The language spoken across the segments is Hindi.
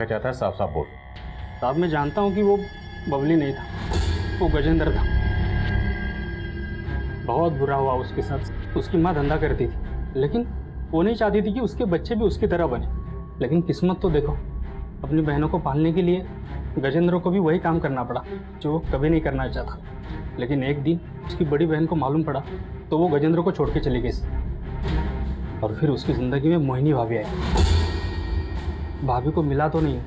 क्या चाहता है साफ साफ बोल। साहब मैं जानता हूँ कि वो बबली नहीं था, वो गजेंद्र था। बहुत बुरा हुआ उसके साथ। उसकी माँ धंधा करती थी, लेकिन वो नहीं चाहती थी कि उसके बच्चे भी उसकी तरह बने। लेकिन किस्मत तो देखो, अपनी बहनों को पालने के लिए गजेंद्र को भी वही काम करना पड़ा जो वो कभी नहीं करना चाहता। लेकिन एक दिन उसकी बड़ी बहन को मालूम पड़ा तो वो गजेंद्र को छोड़ के चली गई। और फिर उसकी ज़िंदगी में मोहिनी भाभी आई। भाभी को मिला तो नहीं,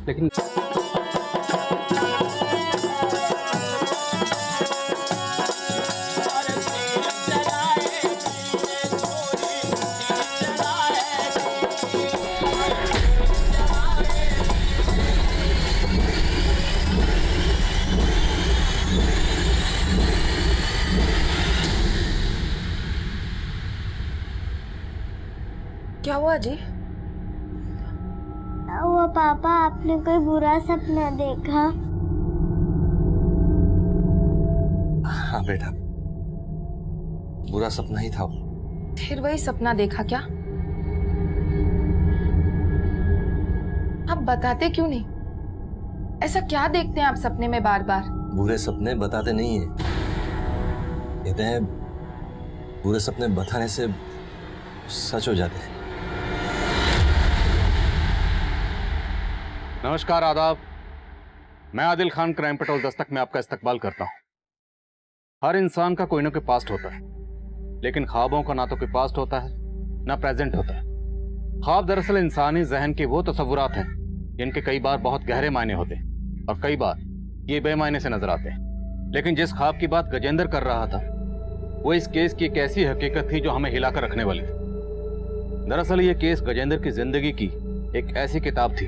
लेकिन क्या हुआ जी? वो पापा, आपने कोई बुरा सपना देखा? हाँ बेटा, बुरा सपना ही था वो। फिर वही सपना देखा क्या? आप बताते क्यों नहीं? ऐसा क्या देखते हैं आप सपने में बार बार? बुरे सपने बताते नहीं है, कहते हैं बुरे सपने बताने से सच हो जाते हैं। नमस्कार, आदाब। मैं आदिल खान क्राइम पेट्रोल दस्तक में आपका इस्तकबाल करता हूं। हर इंसान का कोई ना कोई पास्ट होता है, लेकिन ख्वाबों का ना तो कोई पास्ट होता है ना प्रेजेंट होता है। ख्वाब दरअसल इंसानी जहन के वो तसव्वुरात हैं जिनके कई बार बहुत गहरे मायने होते हैं और कई बार ये बेमायने से नजर आते हैं। लेकिन जिस ख्वाब की बात गजेंद्र कर रहा था वो इस केस की एक ऐसी हकीकत थी जो हमें हिलाकर रखने वाली थी। दरअसल ये केस गजेंद्र की जिंदगी की एक ऐसी किताब थी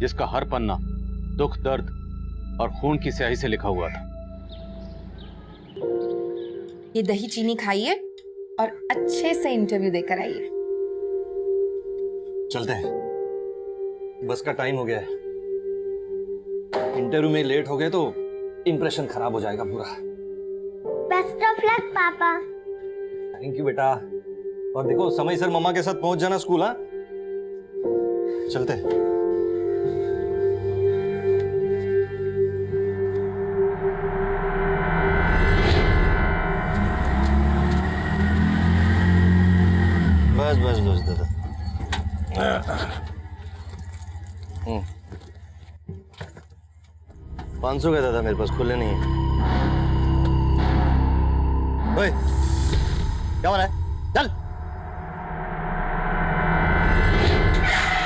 जिसका हर पन्ना दुख, दर्द और खून की स्याही से लिखा हुआ था। ये दही चीनी खाइए और अच्छे से इंटरव्यू देकर आइए। चलते हैं, बस का टाइम हो गया है। इंटरव्यू में लेट हो गए तो इंप्रेशन खराब हो जाएगा पूरा। बेस्ट ऑफ लक पापा। थैंक यू बेटा। और देखो समय सर मम्मा के साथ पहुंच जाना स्कूल। हाँ, चलते हैं। बस बस बस दादा। 500 का दादा, मेरे पास खुले नहीं है। ओए, क्या हो रहा है? चल।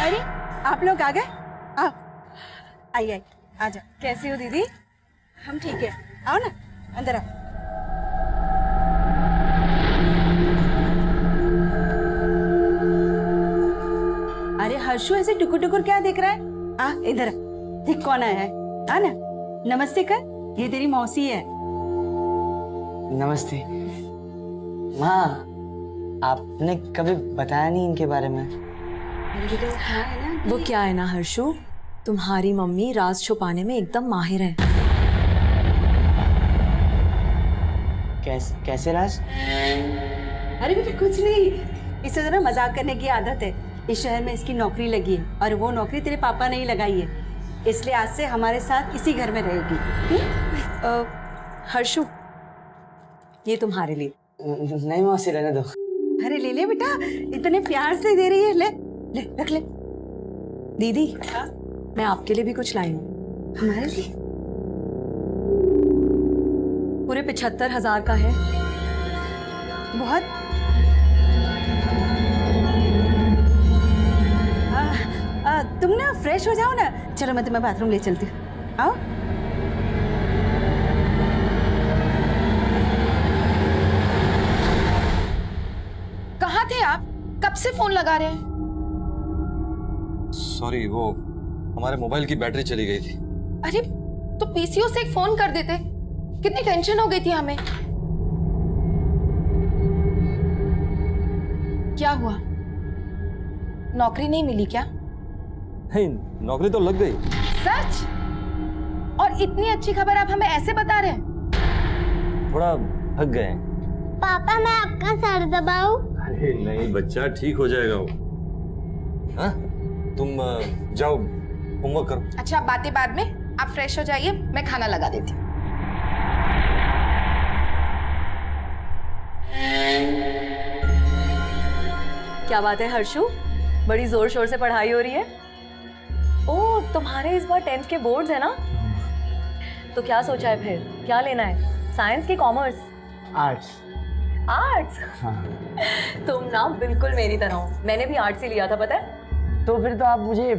अरे आप लोग आ गए? आओ, आइए, आ जाओ। कैसी हो दीदी? हम ठीक है, आओ ना, अंदर आओ। अरे हर्षु, ऐसे टुकुर टुकुर क्या देख रहा है? आ इधर आ, देख कौन आया है। आ ना, नमस्ते कर। ये तेरी मौसी है। नमस्ते माँ, आपने कभी बताया नहीं इनके बारे में। वो क्या है ना हर्षु, तुम्हारी मम्मी राज छुपाने में एकदम माहिर है। कैसे राज? अरे बेटा कुछ नहीं, इसे जरा मजाक करने की आदत है। इस शहर में इसकी नौकरी लगी है और वो नौकरी तेरे पापा ने ही लगाई है, इसलिए आज से हमारे साथ इसी घर में रहेगी। हर्षु, ये तुम्हारे लिए। नहीं मौसी, रहने दो। अरे ले ले बेटा, इतने प्यार से दे रही है, ले ले रख ले। दीदी, मैं आपके लिए भी कुछ लाई हूँ। हमारे लिए पूरे 75,000 का है। बहुत। तुम ना फ्रेश हो जाओ ना, चलो मैं तुम्हें बाथरूम ले चलती हूँ। आओ। कहाँ थे आप? कब से फोन लगा रहे हैं? सॉरी, वो हमारे मोबाइल की बैटरी चली गई थी। अरे तो पीसीओ से एक फोन कर देते, कितनी टेंशन हो गई थी हमें। क्या हुआ? नौकरी नहीं मिली क्या? नहीं, नौकरी तो लग गई। सच? और इतनी अच्छी खबर आप हमें ऐसे बता रहे हैं? थोड़ा थक गए। पापा मैं आपका सर दबाऊं? अरे नहीं बच्चा, ठीक हो जाएगा वो। हाँ, तुम जाओ होमवर्क करो। अच्छा, आप बातें बाद में, आप फ्रेश हो जाइए, मैं खाना लगा देती हूँ। क्या बात है हर्षु, बड़ी जोर शोर से पढ़ाई हो रही है। ओह, तुम्हारे इस बार 10th के बोर्ड्स है ना? तो क्या सोचा है फिर, क्या लेना है, साइंस की कॉमर्स? आर्ट्स। आर्ट्स? तुम ना बिल्कुल मेरी तरह हो, मैंने भी आर्ट्स ही लिया था, पता है। तो फिर तो आप मुझे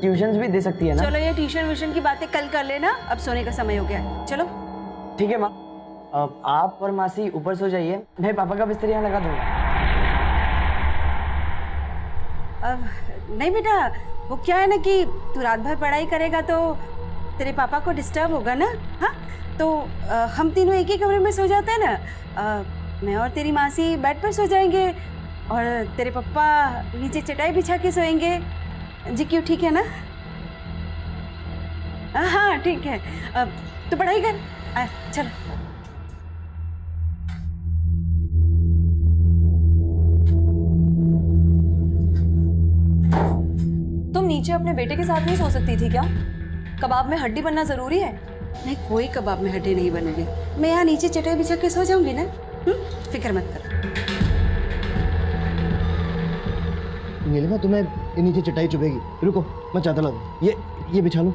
ट्यूशंस भी दे सकती है ना? चलो ये ट्यूशन व्यूशन की बातें कल कर लेना, अब सोने का समय हो गया है, चलो। ठीक है माँ, अब आप और मासी ऊपर सो जाइए, मैं पापा का बिस्तर यहाँ लगा दूंगा। अब नहीं बेटा, वो क्या है ना कि तू रात भर पढ़ाई करेगा तो तेरे पापा को डिस्टर्ब होगा ना। हाँ, तो हम तीनों एक ही कमरे में सो जाते हैं ना। मैं और तेरी मासी बेड पर सो जाएंगे और तेरे पापा नीचे चटाई बिछा के सोएंगे। जी क्यों, ठीक है ना? हाँ ठीक है, तो पढ़ाई कर, चलो। तुम नीचे अपने बेटे के साथ नहीं सो सकती थी क्या? कबाब में हड्डी बनना जरूरी है? नहीं, कोई कबाब में हड्डी नहीं बनेगी, मैं यहाँ नीचे चटाई बिछा के सो जाऊंगी ना। फिक्र मत कर। नीलिमा, तुम्हें ये नीचे चटाई चुभेगी, रुको मैं चादर ला दूं। ये बिछा लो।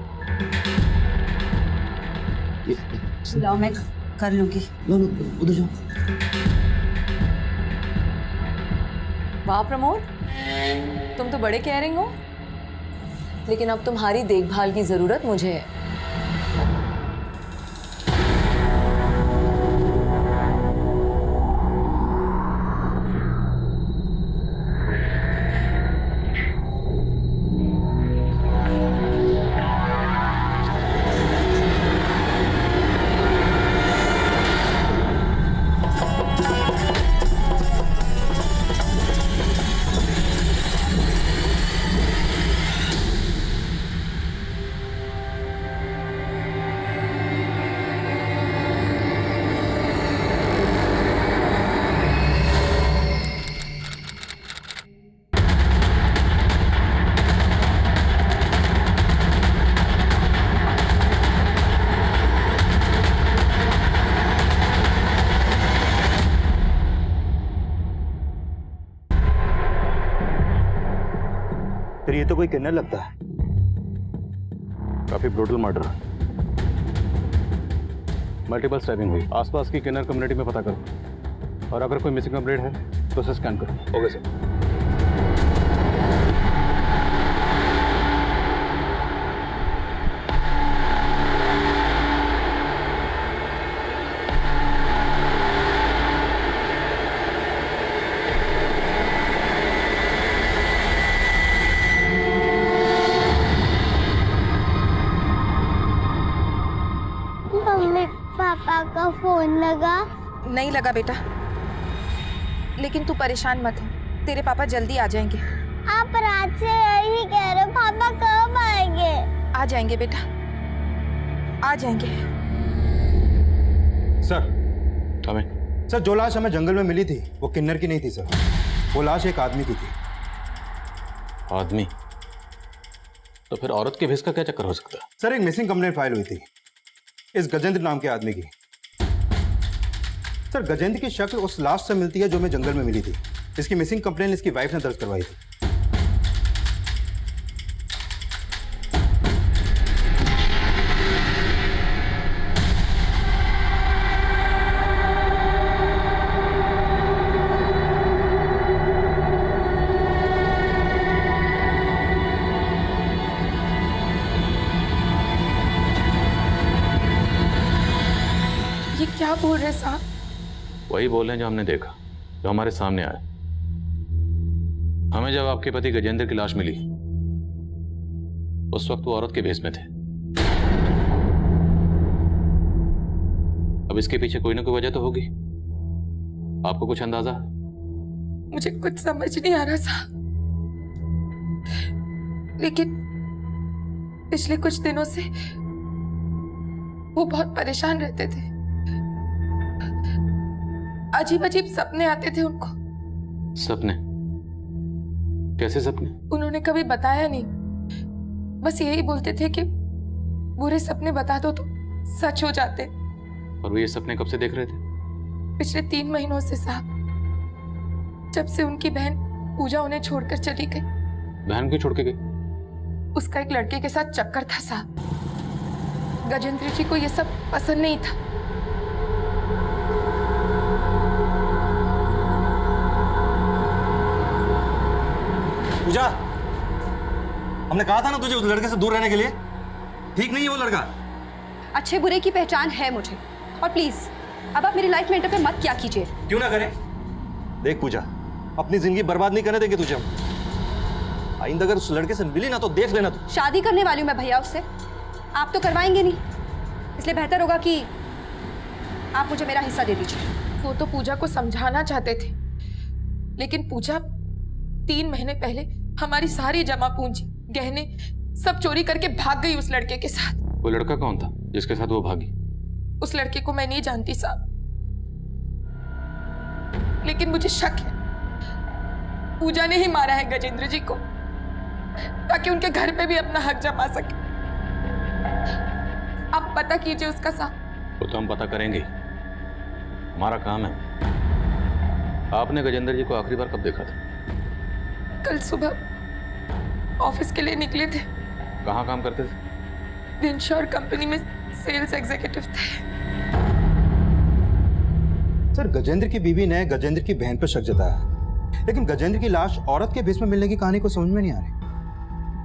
लाओ, मैं कर लूंगी। लो लो, उधर जाओ। वाह प्रमोद, तुम तो बड़े केयरिंग हो, लेकिन अब तुम्हारी देखभाल की जरूरत मुझे है। फिर ये तो कोई किन्नर लगता है। काफी ब्रूटल मर्डर, मल्टीपल स्टैबिंग हुई। आसपास की किन्नर कम्युनिटी में पता करो, और अगर कोई मिसिंग कंप्लेंट है तो उसे स्कैन करो। Okay sir. मम्मी पापा का फोन लगा? नहीं लगा बेटा, लेकिन तू परेशान मत हो, तेरे पापा जल्दी आ जाएंगे। आप रात से यही कह रहे हो, पापा कब आएंगे? आ जाएंगे बेटा, आ जाएंगे। सर, हमें सर जो लाश हमें जंगल में मिली थी वो किन्नर की नहीं थी सर, वो लाश एक आदमी की थी। आदमी? तो फिर औरत के भेस का क्या चक्कर हो सकता है? सर एक मिसिंग कंप्लेंट फाइल हुई थी इस गजेंद्र नाम के आदमी की। सर गजेंद्र की शक्ल उस लाश से मिलती है जो हमें जंगल में मिली थी। इसकी मिसिंग कंप्लेंट इसकी वाइफ ने दर्ज करवाई थी। ये क्या बोल रहे साहब? वही बोल रहे हैं जो हमने देखा, जो हमारे सामने आया। हमें जब आपके पति गजेंद्र की लाश मिली उस वक्त वो औरत के भेस में थे। अब इसके पीछे कोई ना कोई वजह तो होगी। आपको कुछ अंदाजा? मुझे कुछ समझ नहीं आ रहा साहब, लेकिन पिछले कुछ दिनों से वो बहुत परेशान रहते थे। अजीब अजीब सपने आते थे उनको। सपने? कैसे सपने? उन्होंने कभी बताया नहीं, बस यही बोलते थे कि बुरे सपने बता दो तो सच हो जाते। और वो ये सपने कब से देख रहे थे? पिछले 3 महीनों से साहब, जब से उनकी बहन पूजा उन्हें छोड़कर चली गई। बहन क्यों छोड़ के गई? उसका एक लड़के के साथ चक्कर था साहब। गजेंद्र जी को ये सब पसंद नहीं था। पूजा, हमने कहा था ना तुझे उस लड़के से दूर रहने के लिए। ठीक नहीं है वो लड़का। अच्छे बुरे की पहचान है मुझे, और प्लीज अब आप मेरी लाइफ में इंटरफेयर मत किया कीजिए। क्यों ना करें? देख पूजा, अपनी जिंदगी बर्बाद नहीं करने देंगे तुझे हम। आइंदा अगर उस लड़के से मिली ना तो देख लेना तू। शादी करने वाली हूँ मैं भैया उससे, आप तो करवाएंगे नहीं, इसलिए बेहतर होगा कि आप मुझे मेरा हिस्सा दे दीजिए। वो तो पूजा को समझाना चाहते थे, लेकिन पूजा 3 महीने पहले हमारी सारी जमा पूंजी, गहने सब चोरी करके भाग गई उस लड़के के साथ। वो लड़का कौन था जिसके साथ वो भागी? उस लड़के को मैं नहीं जानती साहब, लेकिन मुझे शक है पूजा ने ही मारा है गजेंद्र जी को, ताकि उनके घर पे भी अपना हक जमा सके। आप पता कीजिए उसका साहब। वो तो हम पता करेंगे, हमारा काम है। आपने गजेंद्र जी को आखिरी बार कब देखा था? कल सुबह ऑफिस के लिए निकले थे। कहाँ काम करते थे? विंश्योर कंपनी में सेल्स एग्जीक्यूटिव थे। सर, गजेंद्र की बीवी ने गजेंद्र की बहन पर शक जताया, लेकिन गजेंद्र की लाश औरत के भेष में मिलने की कहानी को समझ में नहीं आ रही।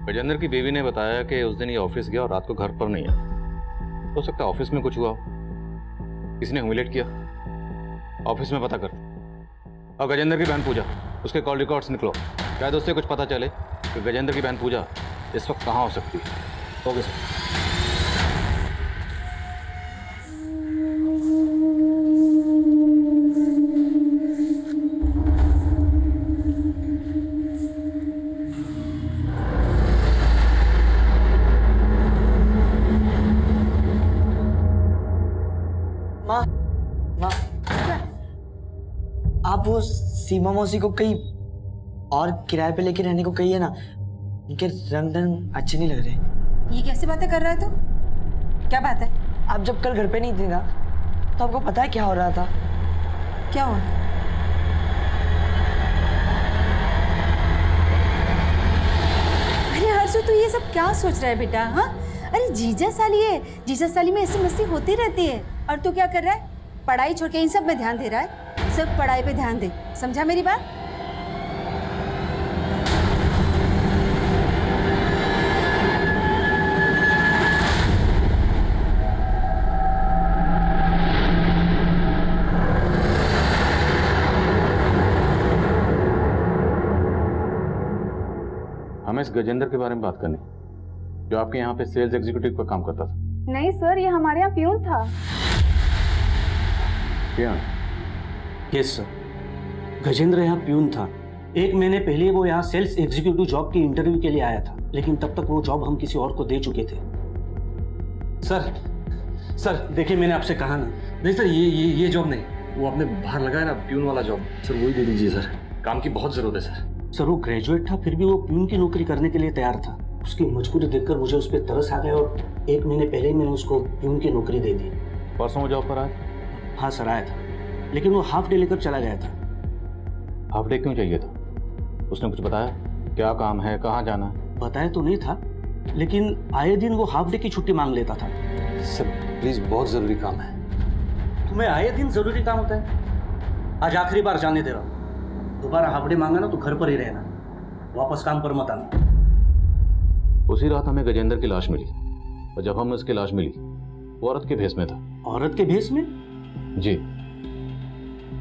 गजेंद्र की बीवी ने बताया कि उस दिन ये ऑफिस गया और रात को घर पर नहीं आया। हो सकता है ऑफिस में कुछ हुआ हो, किसी ने ह्यूमिलेट किया। ऑफिस में पता करते। और गजेंद्र की बहन पूजा, उसके कॉल रिकॉर्ड्स निकलो, शायद उससे कुछ पता चले कि गजेंद्र की बहन पूजा इस वक्त कहाँ हो सकती है। Okay sir. माँ, माँ, आप वो सीमा मौसी को कहीं और किराए पे लेके रहने को कहिए ना। उनके रंग ढंग अच्छे नहीं लग रहे। ये कैसे बातें कर रहा है तू? क्या बात है? आप जब कल घर पे नहीं थी ना, तो आपको पता है क्या हो रहा था? क्या हुआ? अरे हर्षु, तू ये सब क्या सोच रहा है बेटा? हाँ, अरे जीजा साली है, जीजा साली में ऐसी मस्ती होती रहती है। और तू क्या कर रहा है? पढ़ाई छोड़ के इन सब में ध्यान दे रहा है। सिर्फ पढ़ाई पे ध्यान दे, समझा मेरी बात? हमें इस गजेंद्र के बारे में बात करनी, जो आपके यहाँ पे सेल्स एग्जीक्यूटिव का काम करता था। नहीं सर, ये हमारे यहाँ प्यून था। क्या? यस सर, गजेंद्र यहाँ प्यून था। 1 महीने पहले वो यहाँ सेल्स एग्जीक्यूटिव जॉब की इंटरव्यू के लिए आया था, लेकिन तब तक वो जॉब हम किसी और को दे चुके थे। सर देखिए, मैंने आपसे कहा ना। नहीं सर, ये जॉब नहीं, वो आपने बाहर लगाया ना प्यून वाला जॉब, सर वही दे दीजिए सर। काम की बहुत जरूरत है सर। सर वो ग्रेजुएट था, फिर भी वो प्यून की नौकरी करने के लिए तैयार था। उसकी मजबूरी देखकर मुझे उस पर तरस आ गया और 1 महीने पहले ही मैंने उसको प्यून की नौकरी दे दी। परसों वो जॉब पर आया? हाँ सर, आया था, लेकिन वो हाफ डे लेकर चला गया था। हाफ डे क्यों चाहिए था? उसने कुछ बताया? क्या काम है, कहाँ जाना है? बताया तो नहीं था, लेकिन आए दिन वो हाफ डे की छुट्टी मांग लेता था। सर प्लीज, बहुत जरूरी काम है। तुम्हें आए दिन जरूरी काम होता है? आज आखिरी बार जाने दे रहा हूँ, दोबारा हाफ डे मांगा ना तो घर पर ही रहना, वापस काम पर मत आना। उसी रात हमें गजेंद्र की लाश मिली, और जब हमें उसकी लाश मिली वो औरत के भेष में था। औरत के भेष में? जी।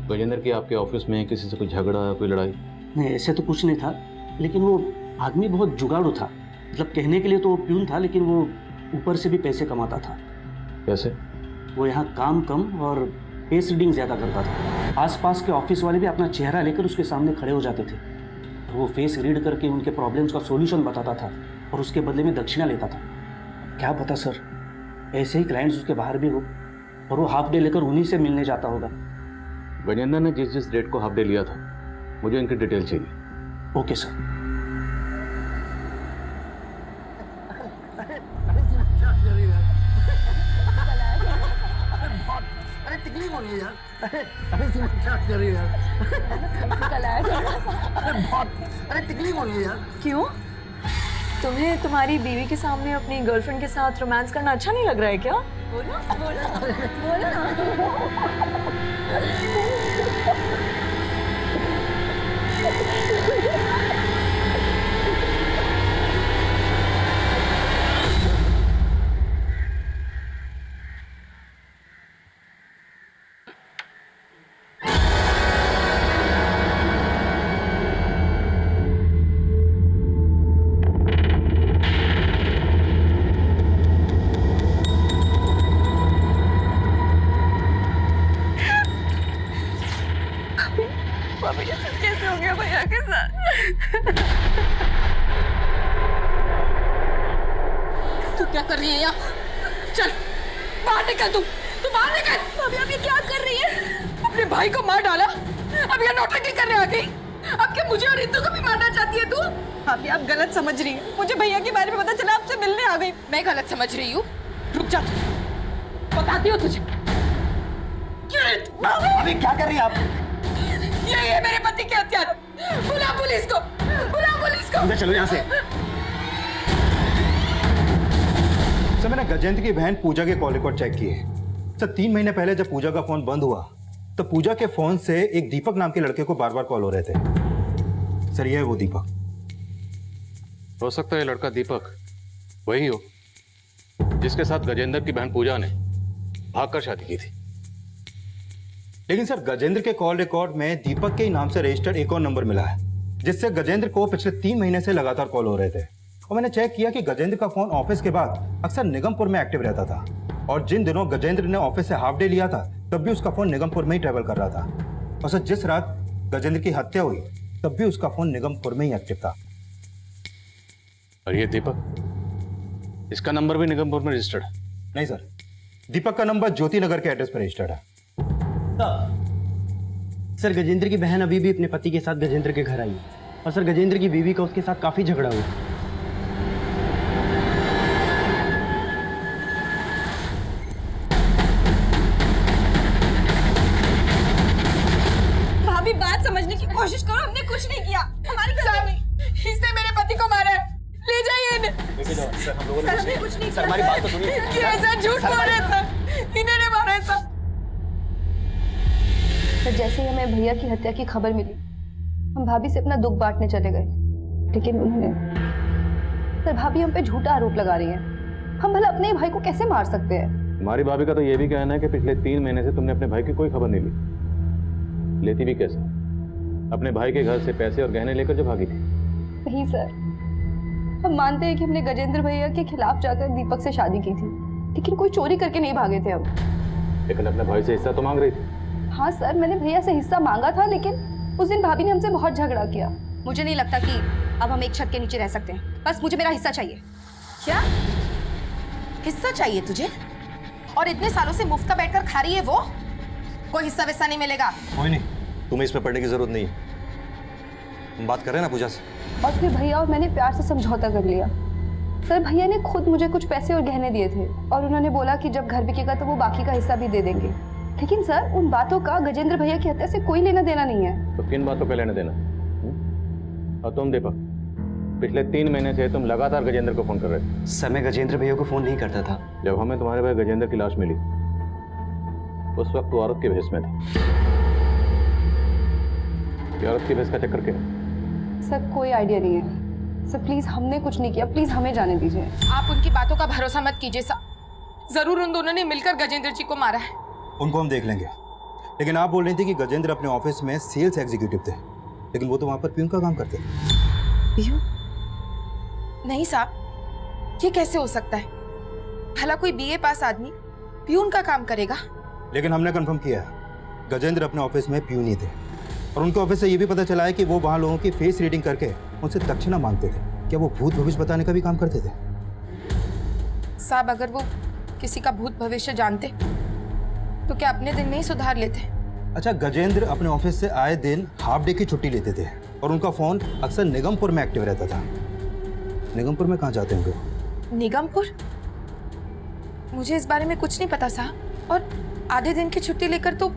गजेंद्र की आपके ऑफिस में किसी से कोई झगड़ा, कोई लड़ाई? नहीं, ऐसे तो कुछ नहीं था, लेकिन वो आदमी बहुत जुगाड़ू था। मतलब कहने के लिए तो वो प्यून था, लेकिन वो ऊपर से भी पैसे कमाता था। कैसे? वो यहाँ काम कम और फेस रीडिंग ज़्यादा करता था। आसपास के ऑफिस वाले भी अपना चेहरा लेकर उसके सामने खड़े हो जाते थे। वो फेस रीड करके उनके प्रॉब्लम्स का सॉल्यूशन बताता था और उसके बदले में दक्षिणा लेता था। क्या पता सर, ऐसे ही क्लाइंट्स उसके बाहर भी हो और वो हाफ डे लेकर उन्हीं से मिलने जाता होगा। गजेंद्र ने जिस डेट को हाफ डे लिया था, मुझे इनकी डिटेल चाहिए। Okay sir. अरे तकलीफ हो रही है यार। अरे सीमा क्या कर रही है यार? अरे तकलीफ हो रही है यार। क्यों? तुम्हें तुम्हारी बीवी के सामने अपनी गर्लफ्रेंड के साथ रोमांस करना अच्छा नहीं लग रहा है क्या? बोलो बोलो बोलो ना। भाभी ये सब कैसे हो गया भैया के साथ? तू क्या कर रही है यहाँ? चल बाहर निकल, तू बाहर निकल। भाभी आप ये क्या कर रही है? अपने भाई को मार डाला, अब यहाँ नौटंकी करने आ गई। अब क्या मुझे और इंदु को भी मारना चाहती है तू? भाभी आप गलत समझ रही हैं। मुझे भैया के बारे में पता चला, आपसे मिलने आ गई। मैं गलत समझ रही हूँ? रुक जा, बताती हूँ तुझे। अभी क्या कर रही हैं आप? ये है मेरे पति के हत्यार। बुला पुलिस को, बुला पुलिस को। अंदर चलो यहाँ से। सर मैंने गजेंद्र की बहन पूजा के कॉल रिकॉर्ड चेक किए। सर 3 महीने पहले जब पूजा का फोन बंद हुआ तो पूजा के फोन से एक दीपक नाम के लड़के को बार बार कॉल हो रहे थे। सर ये है वो दीपक। हो सकता है लड़का दीपक वही हो जिसके साथ गजेंद्र की बहन पूजा ने भागकर शादी की थी। लेकिन सर गजेंद्र के कॉल रिकॉर्ड में दीपक के ही नाम से रजिस्टर्ड एक और नंबर मिला है जिससे गजेंद्र को पिछले 3 महीने से लगातार कॉल हो रहे थे। और मैंने चेक किया कि गजेंद्र का फोन ऑफिस के बाद अक्सर निगमपुर में एक्टिव रहता था और जिन दिनों गजेंद्र ने ऑफिस से हाफ डे लिया था तब भी उसका फोन निगमपुर में ही ट्रेवल कर रहा था। और सर जिस रात गजेंद्र की हत्या हुई तब भी उसका फोन निगमपुर में ही एक्टिव था। और ये दीपक, इसका नंबर भी निगमपुर में रजिस्टर्ड है? नहीं सर, दीपक का नंबर ज्योति नगर के एड्रेस पर रजिस्टर्ड है। सर गजेंद्र की बहन अभी भी अपने पति के साथ गजेंद्र के घर आई है और सर गजेंद्र की बीवी का उसके साथ काफी झगड़ा हुआ। भाभी बात समझने की कोशिश करो, हमने कुछ नहीं किया। हमारी इसने मेरे पति को मारा है, ले जाइए इन्हें। सर हम लोगों ने हमने कुछ नहीं सर हमारी बात तो सुनिए। ये ऐसा झूठ बोल रहे थे, इन्होंने मारा है सब। तो जैसे ही हमें भैया की हत्या की खबर मिली हम भाभी से अपना दुख बांटने चले गए, लेकिन उन्होंने सर भाभी हम पे झूठा आरोप लगा रही हैं। हम भला अपने ही भाई को कैसे मार सकते हैं? हमारी भाभी का तो ये भी कहना है कि पिछले 3 महीने से तुमने अपने भाई की कोई खबर नहीं ली। लेती भी कैसे? अपने भाई के घर से पैसे और गहने लेकर जो भागी थी। नहीं सर, हम मानते हैं कि हमने गजेंद्र भैया के खिलाफ जाकर दीपक से शादी की थी, लेकिन कोई चोरी करके नहीं भागे थे हम। लेकिन अपने भाई से हिस्सा तो मांग रही थी। हाँ सर, मैंने भैया से हिस्सा मांगा था, लेकिन उस दिन भाभी ने हमसे बहुत झगड़ा किया। मुझे नहीं लगता कि अब हम एक छत के नीचे रह सकते हैं। बस मुझे मेरा हिस्सा चाहिए। क्या हिस्सा चाहिए तुझे? और इतने सालों से मुफ्त का बैठकर खा रही है वो? कोई हिस्सा वैसा नहीं मिलेगा। कोई नहीं, तुम्हें इसमें पढ़ने की जरूरत नहीं है। हम बात कर रहे हैं ना पूजा से। और फिर भैया और मैंने प्यार से समझौता कर लिया। सर भैया ने खुद मुझे कुछ पैसे और गहने दिए थे और उन्होंने बोला कि जब घर बिकेगा तो वो बाकी का हिस्सा भी दे देंगे। लेकिन सर उन बातों का गजेंद्र भैया की हत्या से कोई लेना देना नहीं है। तो किन बातों का लेना देना? और तुम दीपक, पिछले 3 महीने से तुम लगातार गजेंद्र को फोन कर रहे थे। सर मैं गजेंद्र भैया को फोन नहीं करता था। जब हमें तुम्हारे भाई गजेंद्र की लाश मिली उस वक्त वो औरत के भेष में थी। ये औरत के भेष का चक्कर क्या? सर कोई आइडिया नहीं है। सर प्लीज हमने कुछ नहीं किया, प्लीज हमें जाने दीजिए। आप उनकी बातों का भरोसा मत कीजिए साहब। जरूर उन दोनों ने मिलकर गजेंद्र जी को मारा है। उनको हम देख लेंगे, लेकिन आप बोल रही थी कि गजेंद्र अपने ऑफिस में सेल्स एग्जीक्यूटिव थे, लेकिन वो तो वहां पर प्यून का काम करते थे। प्यून? नहीं साहब, ये कैसे हो सकता है? भला कोई बीए पास आदमी प्यून का काम करेगा? लेकिन हमने कंफर्म किया है गजेंद्र अपने ऑफिस में प्यून ही थे और उनके ऑफिस से ये भी पता चला है कि वो वहां लोगों की फेस रीडिंग करके उनसे दक्षिणा मांगते थे। क्या वो भूत भविष्य बताने का भी काम करते थे? साहब अगर वो किसी का भूत भविष्य जानते तो क्या अपने दिन में ही सुधार लेते? अच्छा, गजेंद्र अपने ऑफिस से आए दिन हाफ डे की छुट्टी लेते थे और उनका फोन अक्सर निगमपुर में एक्टिव रहता था। निगमपुर में कहाँ जाते होंगे? निगमपुर? मुझे इस बारे में कुछ नहीं पता साहब। और आधे दिन की छुट्टी लेकर तो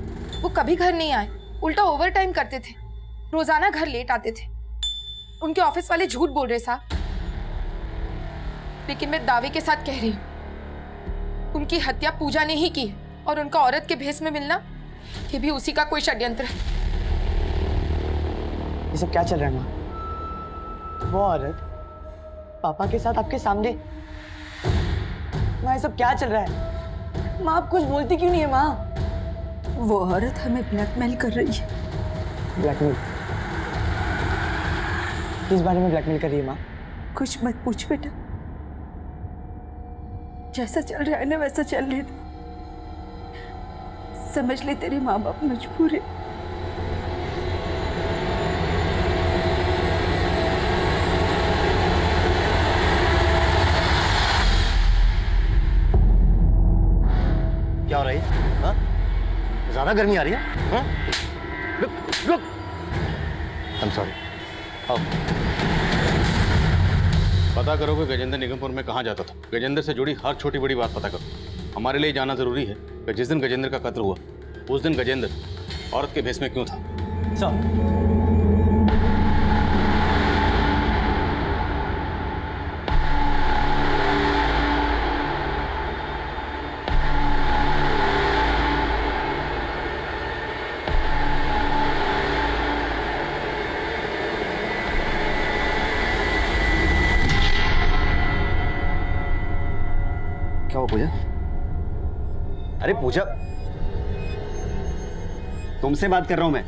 वो कभी घर नहीं आए, उल्टा ओवर टाइम करते थे, रोजाना घर लेट आते थे। उनके ऑफिस वाले झूठ बोल रहे साहब। लेकिन मैं दावे के साथ कह रही हूँ, उनकी हत्या पूजा ने ही की है और उनका औरत के भेष में मिलना ये भी उसी का कोई षड्यंत्र है। ये सब क्या चल रहा है माँ? वो औरत पापा के साथ आपके सामने। माँ ये सब क्या चल रहा है? माँ आप कुछ बोलती क्यों नहीं है माँ? वो औरत हमें ब्लैकमेल कर रही है। ब्लैकमेल? किस बारे में ब्लैकमेल कर रही है माँ? कुछ मत पूछ बेटा, जैसा चल रहा है ना वैसा चल रहे थे। समझ ले तेरे माँ बाप मजबूर है। क्या हो रहा है? हाँ? ज्यादा गर्मी आ रही है? हाँ? रुक। I'm sorry. आओ। पता करो कि गजेंद्र निगमपुर में कहाँ जाता था। गजेंद्र से जुड़ी हर छोटी बड़ी बात पता करो। हमारे लिए जाना जरूरी है कि जिस दिन गजेंद्र का कत्ल हुआ उस दिन गजेंद्र औरत के भेष में क्यों था। क्या हुआ पूजा? अरे पूजा, तुमसे बात कर रहा हूं मैं।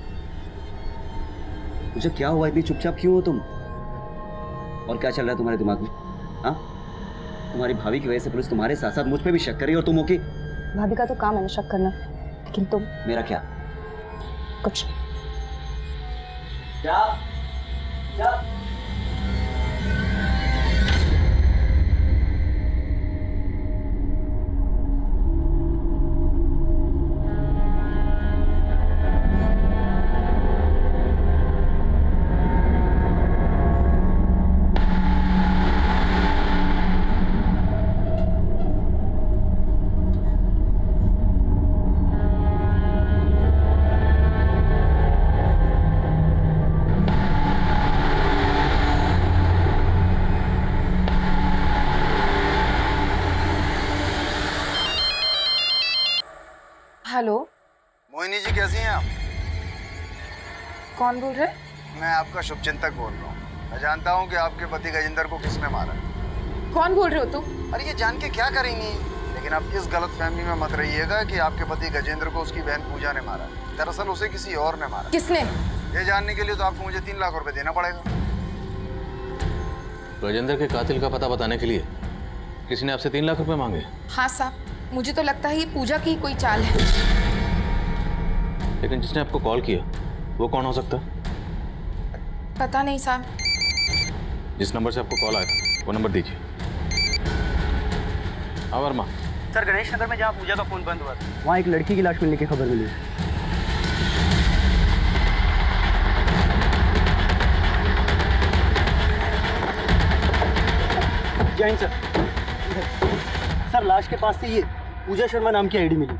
पूजा क्या हुआ? इतनी चुपचाप क्यों हो तुम? और क्या चल रहा है तुम्हारे दिमाग में? हाँ, तुम्हारी भाभी की वजह से पुलिस तुम्हारे साथ साथ मुझ पे भी शक कर रही है और तुम ओके? भाभी का तो काम है ना शक करना, लेकिन तुम? मेरा क्या? कुछ क्या? क्या? हेलो, मोहिनी जी कैसी हैं आप? कौन बोल रहे? मैं आपका शुभचिंतक बोल रहा हूँ। मैं जानता हूँ कि आपके पति गजेंद्र को किसने मारा। कौन बोल रहे हो तुम? अरे ये जान के क्या करेंगी, लेकिन आप इस गलतफहमी में मत रहिएगा कि आपके पति गजेंद्र को उसकी बहन पूजा ने मारा। दरअसल उसे किसी और ने मारा। किसने? ये जानने के लिए तो आपको मुझे 3 लाख रुपए देना पड़ेगा। गजेंद्र के कातिल का पता बताने के लिए किसी ने आपसे 3 लाख रुपए मांगे? हाँ साहब, मुझे तो लगता है ये पूजा की कोई चाल है। लेकिन जिसने आपको कॉल किया वो कौन हो सकता है? पता नहीं साहब। जिस नंबर से आपको कॉल आया था वो नंबर दीजिए। हाँ वर्मा। सर, गणेश नगर में जहाँ पूजा का फोन बंद हुआ था वहाँ एक लड़की की लाश मिलने की खबर मिली। जैन सर, लाश के पास से ये पूजा शर्मा नाम की आईडी मिली।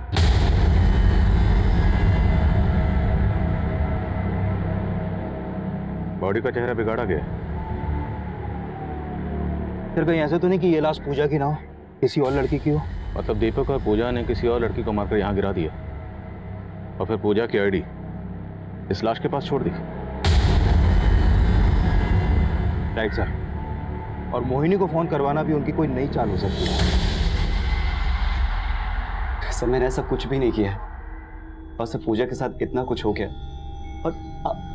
बॉडी का चेहरा बिगाड़ा गया। फिर कहीं ऐसा तो नहीं कि ये लाश पूजा की ना हो, किसी और लड़की की हो? मतलब दीपक और पूजा ने किसी और लड़की को मारकर यहाँ गिरा दिया और फिर पूजा की आईडी इस लाश के पास छोड़ दी। Right sir. और मोहिनी को फोन करवाना भी उनकी कोई नई चाल हो सकती है। सर, मैंने ऐसा कुछ भी नहीं किया है और सर पूजा के साथ इतना कुछ हो गया और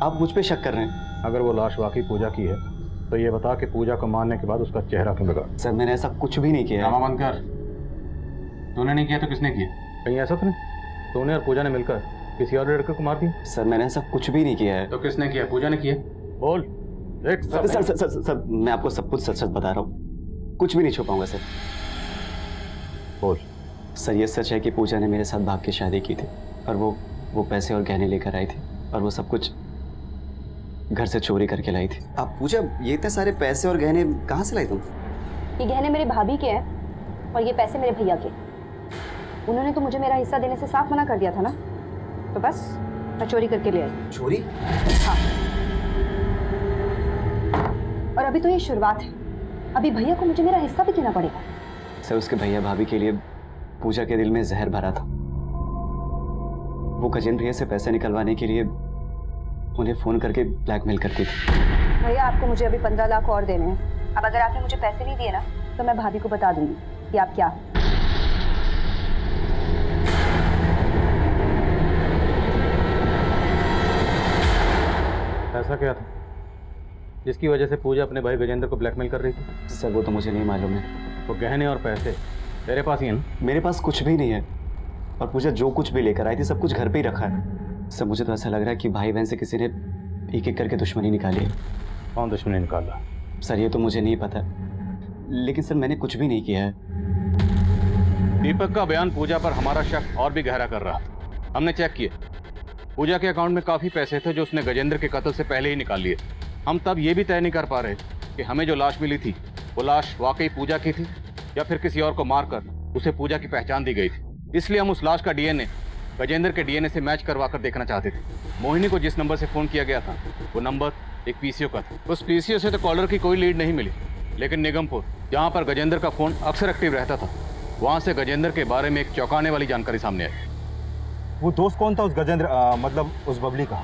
आप मुझ पे शक कर रहे हैं। अगर वो लाश वाकई पूजा की है तो ये बता कि पूजा को मारने के बाद उसका चेहरा क्यों बिगाड़ा? सर, मैंने ऐसा कुछ भी नहीं किया है। बंद कर। तूने नहीं किया तो किसने किया? कहीं ऐसा तो नहीं तूने और पूजा ने मिलकर किसी और लड़के को मार दिया? सर, मैंने ऐसा कुछ भी नहीं किया है। तो किसने किया? पूजा ने किया? बोल। Sir sir, sir, sir, sir, मैं आपको सब कुछ सच सच बता रहा हूँ, कुछ भी नहीं छुपाऊंगा सर। बोल। सर, ये सच है कि पूजा ने मेरे साथ भाग के शादी की थी और वो पैसे और गहने लेकर आई थी और वो सब कुछ घर से चोरी करके लाई थी। आप पूजा, ये इतने सारे पैसे और गहने कहाँ से लाई तुम? ये गहने मेरे भाभी के हैं और ये पैसे मेरे भैया के। उन्होंने तो मुझे मेरा हिस्सा देने से साफ मना कर दिया था ना, तो बस मैं चोरी करके ले आई। चोरी? हाँ, और अभी तो ये शुरुआत है, अभी भैया को मुझे मेरा हिस्सा भी देना पड़ेगा। सर उसके भैया भाभी के लिए पूजा के दिल में जहर भरा था। वो गजेंद्र भैया से पैसे निकलवाने के लिए उन्हें फोन करके ब्लैकमेल करती थी। भैया आपको मुझे अभी 15 लाख और देने हैं। अब अगर आपने मुझे पैसे नहीं दिए ना तो मैं भाभी को बता दूंगी कि आप क्या हैं। ऐसा क्या था जिसकी वजह से पूजा अपने भाई गजेंद्र को ब्लैकमेल कर रही थी? सर वो तो मुझे नहीं मालूम है। वो गहने और पैसे तेरे पास ही हैं ना? मेरे पास कुछ भी नहीं है, और पूजा जो कुछ भी लेकर आई थी सब कुछ घर पे ही रखा है। सर मुझे तो ऐसा लग रहा है कि भाई बहन से किसी ने एक एक करके दुश्मनी निकाली है। कौन दुश्मनी निकाला? सर ये तो मुझे नहीं पता, लेकिन सर मैंने कुछ भी नहीं किया है। दीपक का बयान पूजा पर हमारा शक और भी गहरा कर रहा था। हमने चेक किया, पूजा के अकाउंट में काफ़ी पैसे थे जो उसने गजेंद्र के कत्ल से पहले ही निकाल लिए। हम तब ये भी तय नहीं कर पा रहे कि हमें जो लाश मिली थी वो लाश वाकई पूजा की थी या फिर किसी और को मारकर उसे पूजा की पहचान दी गई थी। इसलिए हम उस लाश का डीएनए गजेंद्र के डीएनए से मैच करवा कर देखना चाहते थे। मोहिनी को जिस नंबर से फ़ोन किया गया था वो नंबर एक पीसीओ का था। उस पीसीओ से तो कॉलर की कोई लीड नहीं मिली, लेकिन निगमपुर जहाँ पर गजेंद्र का फ़ोन अक्सर एक्टिव रहता था वहाँ से गजेंद्र के बारे में एक चौंकाने वाली जानकारी सामने आई। वो दोस्त कौन था उस गजेंद्र, मतलब उस बबली का?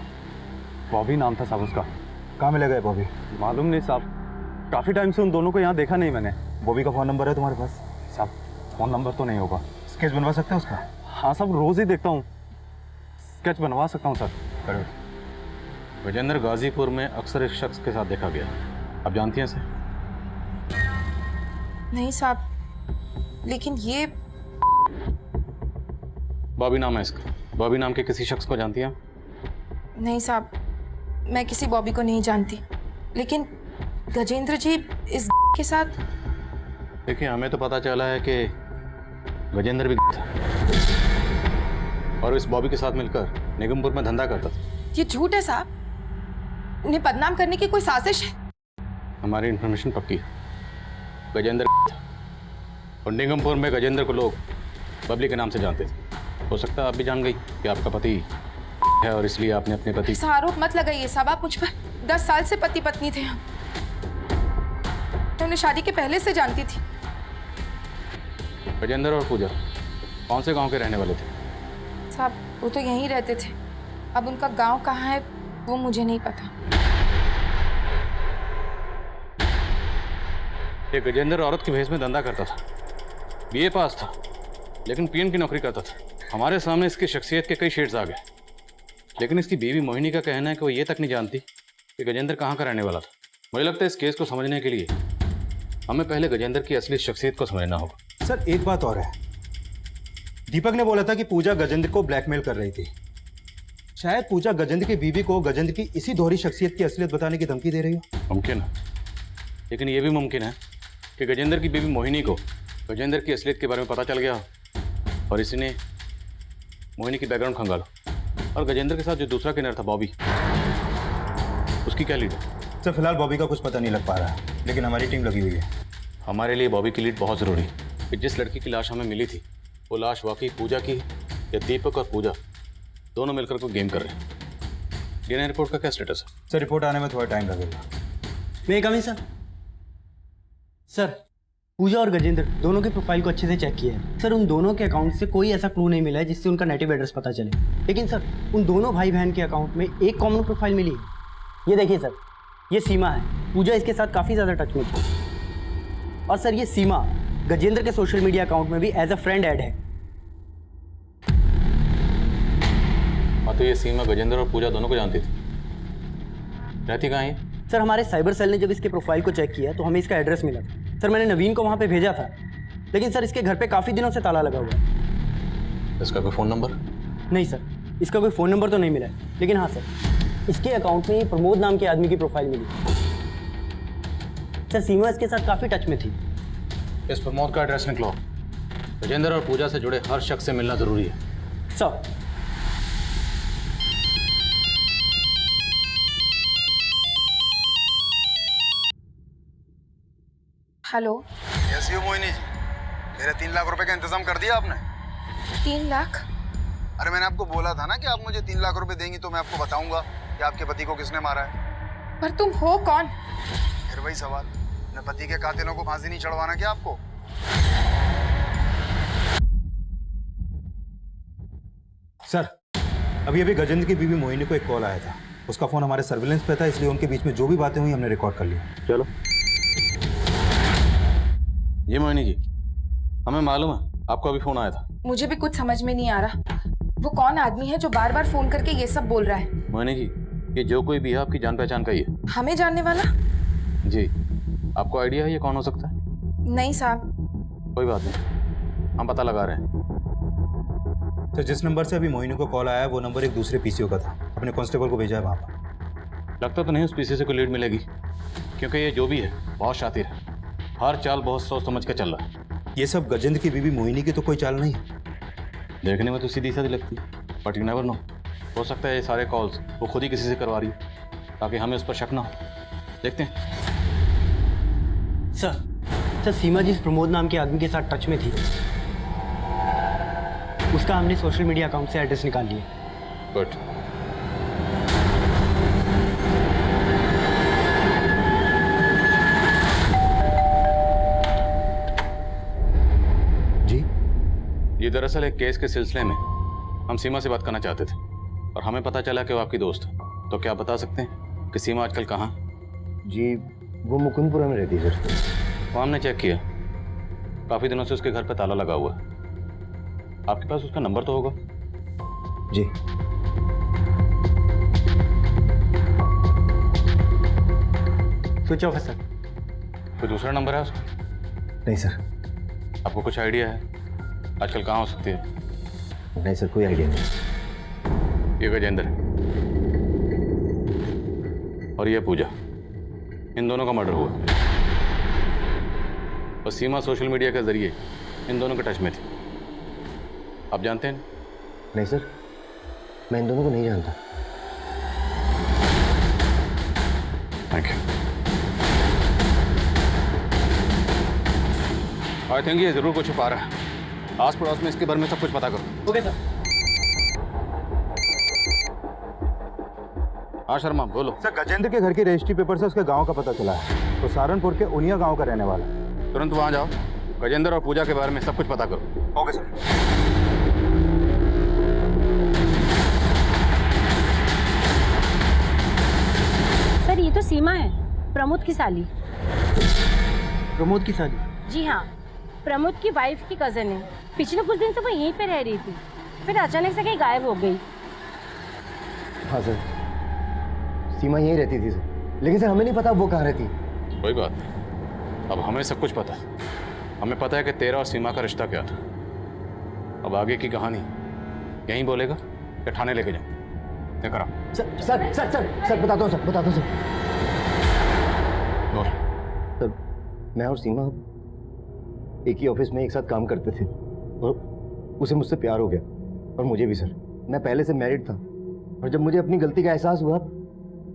बॉबी नाम था साहब उसका। कहाँ मिले गए बॉबी? मालूम नहीं साहब, काफ़ी टाइम से उन दोनों को यहाँ देखा नहीं मैंने। बॉबी का फ़ोन नंबर है तुम्हारे पास? साहब फ़ोन नंबर तो नहीं होगा। स्केच बनवा सकते हैं उसका? हाँ साहब, रोज़ ही देखता हूँ, स्केच बनवा सकता हूँ सर। करो। गजेंद्र गाजीपुर में अक्सर इस शख्स के साथ देखा गया। आप जानती हैं सर? नहीं साहब, लेकिन ये बॉबी नाम है इसका। बॉबी नाम के किसी शख्स को जानती हैं? नहीं साहब, मैं किसी बॉबी को नहीं जानती, लेकिन गजेंद्र जी इस के साथ। देखिए हमें तो पता चला है कि गजेंद्र भी था और इस बॉबी के साथ मिलकर निगमपुर में धंधा करता था। ये झूठ है साहब, उन्हें बदनाम करने की कोई साजिश है। हमारी इन्फॉर्मेशन पक्की है, गजेंद्र था और निगमपुर में गजेंद्र को लोग बबली के नाम से जानते थे। हो सकता है आप भी जान गई कि आपका पति है और इसलिए आपने अपने पति। ऐसा आरोप मत लगाइए साहब, आप मुझ पर। 10 साल से पति पत्नी थे हम। मैं उन्हें शादी के पहले से जानती थी। गजेंद्र और पूजा कौन से गांव के रहने वाले थे? साहब वो तो यहीं रहते थे, अब उनका गांव कहाँ है वो मुझे नहीं पता। ये गजेंद्र औरत के भेष में धंधा करता था, बीए पास था, लेकिन पीएन की नौकरी करता था। हमारे सामने इसकी शख्सियत के कई शेड्स आ गए, लेकिन इसकी बीवी मोहिनी का कहना है कि वो ये तक नहीं जानती कि गजेंद्र कहाँ का रहने वाला था। मुझे लगता है इस केस को समझने के लिए हमें पहले गजेंद्र की असली शख्सियत को समझना होगा। सर एक बात और है, दीपक ने बोला था कि पूजा गजेंद्र को ब्लैकमेल कर रही थी। शायद पूजा गजेंद्र की बीवी को गजेंद्र की इसी दोहरी शख्सियत की असलियत बताने की धमकी दे रही हो। मुमकिन है, लेकिन ये भी मुमकिन है कि गजेंद्र की बीवी मोहिनी को गजेंद्र की असलियत के बारे में पता चल गया और इसी ने मोहिनी की बैकग्राउंड खंगाला। और गजेंद्र के साथ जो दूसरा किन्नर था बॉबी, उसकी क्या लीड है? सर फिलहाल बॉबी का कुछ पता नहीं लग पा रहा है, लेकिन हमारी टीम लगी हुई है। हमारे लिए बॉबी की लीड बहुत ज़रूरी है कि जिस लड़की की लाश हमें मिली थी वो लाश वाकई पूजा की या दीपक और पूजा दोनों मिलकर कोई गेम कर रहे हैं। डीएनए रिपोर्ट का क्या स्टेटस है? सर रिपोर्ट आने में थोड़ा टाइम लगेगा। मैं कमी सर। सर पूजा और गजेंद्र दोनों के प्रोफाइल को अच्छे से चेक किया है सर। उन दोनों के अकाउंट से कोई ऐसा क्लू नहीं मिला है जिससे उनका नेटिव एड्रेस पता चले, लेकिन सर उन दोनों भाई बहन के अकाउंट में एक कॉमन प्रोफाइल मिली है। ये देखिए सर, ये सीमा है। पूजा इसके साथ काफ़ी ज़्यादा टच में थी, और सर ये सीमा गजेंद्र के सोशल मीडिया अकाउंट में भी एज अ फ्रेंड ऐड है। हाँ तो ये सीमा गजेंद्र और पूजा दोनों को जानती थी। रहती कहाँ है? सर हमारे साइबर सेल ने जब इसके प्रोफाइल को चेक किया तो हमें इसका एड्रेस मिला था। सर मैंने नवीन को वहाँ पे भेजा था, लेकिन सर इसके घर पे काफ़ी दिनों से ताला लगा हुआ है। इसका कोई फ़ोन नंबर? नहीं सर, इसका कोई फ़ोन नंबर तो नहीं मिला है, लेकिन हाँ सर इसके अकाउंट में प्रमोद नाम के आदमी की प्रोफाइल मिली। सर सीमा इसके साथ काफ़ी टच में थी। इस प्रमोद का एड्रेस निकलो। गजेंद्र और पूजा से जुड़े हर शख्स से मिलना ज़रूरी है। Sir hello. कैसी हो मोहिनी जी? मेरे 3 लाख रुपए का इंतजाम कर दिया आपने? 3 लाख? अरे मैंने आपको बोला था ना कि आप मुझे 3 लाख रुपए देंगी तो मैं आपको बताऊंगा कि आपके पति को किसने मारा है। पर तुम हो कौन? फिर वही सवाल, अपने पति के कातिलों को फांसी नहीं चढ़वाना क्या आपको? सर, अभी अभी गजेंद्र की बीवी मोहिनी को एक कॉल आया था। उसका फोन हमारे सर्विलेंस पे था, इसलिए उनके बीच में जो भी बातें हुई हमने रिकॉर्ड कर ली। चलो। ये मोहिनी जी, हमें मालूम है आपको अभी फोन आया था। मुझे भी कुछ समझ में नहीं आ रहा, वो कौन आदमी है जो बार बार फोन करके ये सब बोल रहा है? मोहिनी जी, ये जो कोई भी है आपकी जान पहचान का ही है। हमें जानने वाला? जी। आपको आइडिया है ये कौन हो सकता है? नहीं साहब। कोई बात नहीं, हम पता लगा रहे हैं। तो जिस नंबर से अभी मोहिनी को कॉल आया है वो नंबर एक दूसरे पीसीओ का था। अपने कांस्टेबल को भेजा है वहाँ पर। लगता तो नहीं उस पीसी से कोई लीड मिलेगी, क्योंकि ये जो भी है बहुत शातिर है। हर चाल बहुत सोच समझ के चल रहा है। ये सब गजेंद्र की बीवी मोहिनी की तो कोई चाल नहीं है। देखने में तो सीधी साधी लगती है, बट यू नेवर नो। हो सकता है ये सारे कॉल्स वो खुद ही किसी से करवा रही है ताकि हमें उस पर शक ना हो। देखते हैं। सर सीमा जिस प्रमोद नाम के आदमी के साथ टच में थी, उसका हमने सोशल मीडिया अकाउंट से एड्रेस निकाल लिया। गुड। जी, ये दरअसल एक केस के सिलसिले में हम सीमा से बात करना चाहते थे और हमें पता चला कि वो आपकी दोस्त है। तो क्या बता सकते हैं कि सीमा आजकल कहाँ? जी, वो मुकुंदपुरा में रहती है सर। वो हमने चेक किया, काफ़ी दिनों से उसके घर पर ताला लगा हुआ है। आपके पास उसका नंबर तो होगा? जी। स्विच ऑफ है सर। कोई दूसरा नंबर है उसका? नहीं सर। आपको कुछ आइडिया है आजकल कहाँ हो सकती है? नहीं सर, कोई आइडिया नहीं। ये गजेंद्र है और ये पूजा, इन दोनों का मर्डर हुआ और सीमा सोशल मीडिया के जरिए इन दोनों के टच में थी। आप जानते हैं? नहीं सर, मैं इन दोनों को नहीं जानता। Thank you. आई थिंक ये जरूर कुछ छुपा रहा है। आस पड़ोस में इसके बारे में सब कुछ पता करो। Okay sir. हाँ शर्मा, बोलो। सर, गजेंद्र के घर की रजिस्ट्री पेपर से उसके गांव का पता चला है। तो सहारनपुर के उनिया गांव का रहने वाला है। तुरंत वहां जाओ, गजेंद्र और पूजा के बारे में सब कुछ पता करो। Okay sir. सर, ये तो सीमा है, प्रमोद की साली। प्रमोद की साली? जी हाँ, प्रमोद की वाइफ की कजन है। पिछले कुछ दिन से वो यहीं पे रह रही थी, फिर अचानक से कहीं गायब हो गई। हाँ सर, सीमा यहीं रहती थी सर, लेकिन सर हमें नहीं पता वो कहाँ रहती। कोई बात नहीं, अब हमें सब कुछ पता है। हमें पता है कि तेरा और सीमा का रिश्ता क्या था। अब आगे की कहानी यहीं बोलेगा या थाने लेके जाऊँ? क्या करा? Sir sir sir sir sir बताता हूँ सर, बताता हूँ सर। सर, मैं और सीमा एक ही ऑफिस में एक साथ काम करते थे और उसे मुझसे प्यार हो गया और मुझे भी सर। मैं पहले से मैरिड था और जब मुझे अपनी गलती का एहसास हुआ